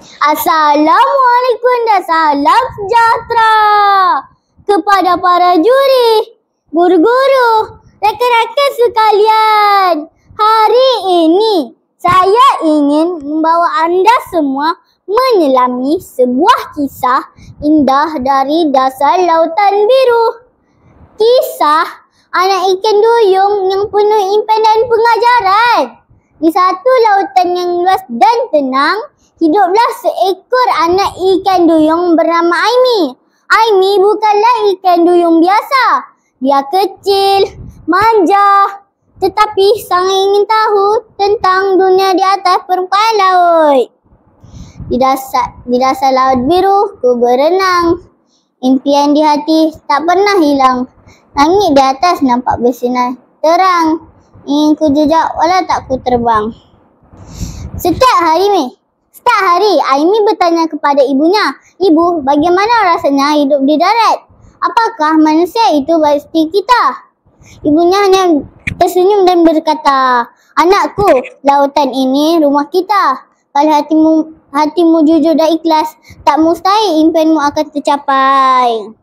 Assalamualaikum dan salam sejahtera kepada para juri, guru-guru, rakan-rakan sekalian. Hari ini saya ingin membawa anda semua menyelami sebuah kisah indah dari dasar lautan biru. Kisah anak ikan duyung yang penuh impian dan pengajaran. Di satu lautan yang luas dan tenang, hiduplah seekor anak ikan duyung bernama Aimi. Aimi bukanlah ikan duyung biasa. Dia kecil, manja, tetapi sangat ingin tahu tentang dunia di atas permukaan laut. Di dasar laut biru, ku berenang. Impian di hati tak pernah hilang. Langit di atas nampak bersinar terang. Ingin ku jejak walau tak ku terbang. Setiap hari, Aimi bertanya kepada ibunya, "Ibu, bagaimana rasanya hidup di darat? Apakah manusia itu seperti kita?" Ibunya hanya tersenyum dan berkata, "Anakku, lautan ini rumah kita. Kalau hatimu jujur dan ikhlas, tak mustahil impianmu akan tercapai."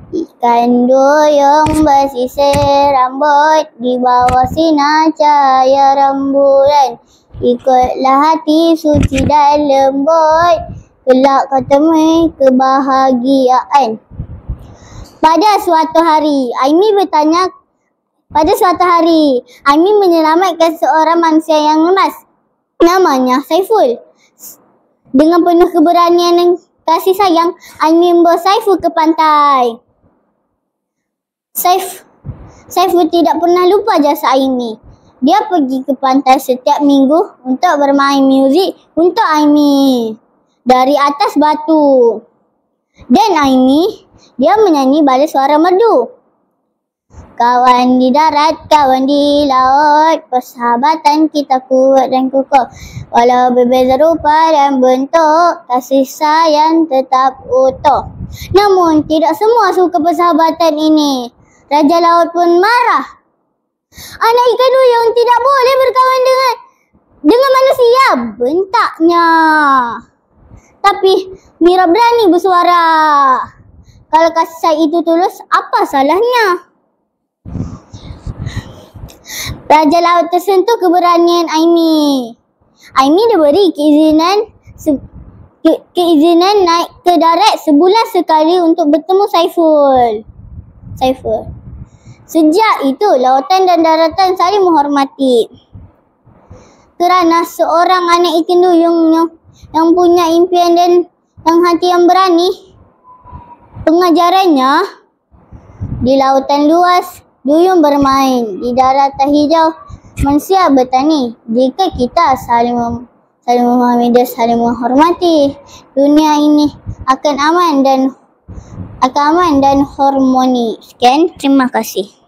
Ikan duyung bersisir rambut di bawah sinar cahaya rembulan. Ikutlah hati suci dan lembut, kelak kau temui kebahagiaan. Pada suatu hari, Aimi menyelamatkan seorang manusia yang lemas. Namanya Saiful. Dengan penuh keberanian dan kasih sayang, Aimi membawa Saiful ke pantai. Saiful tidak pernah lupa jasa Aimi. Dia pergi ke pantai setiap minggu untuk bermain muzik untuk Aimi dari atas batu. Dan Aimi, dia menyanyi balik suara merdu. Kawan di darat, kawan di laut, persahabatan kita kuat dan kukuh. Walau berbeza rupa dan bentuk, kasih sayang tetap utuh. Namun tidak semua suka persahabatan ini. Raja Laut pun marah. Anak ikan duyung tidak boleh berkawan dengan manusia, bentaknya. Tapi Mira berani bersuara. Kalau kasih sayang itu tulus, apa salahnya? Raja Laut tersentuh keberanian Aimi. Aimi diberi keizinan naik ke darat sebulan sekali untuk bertemu Saiful. Sejak itu, lautan dan daratan saling menghormati. Kerana seorang anak ikan duyung yang punya impian dan yang hati yang berani, pengajarannya di lautan luas, duyung bermain. Di daratan hijau, manusia bertani. Jika kita saling memahami dan saling menghormati, dunia ini akan aman dan harmoni. Sekian, terima kasih.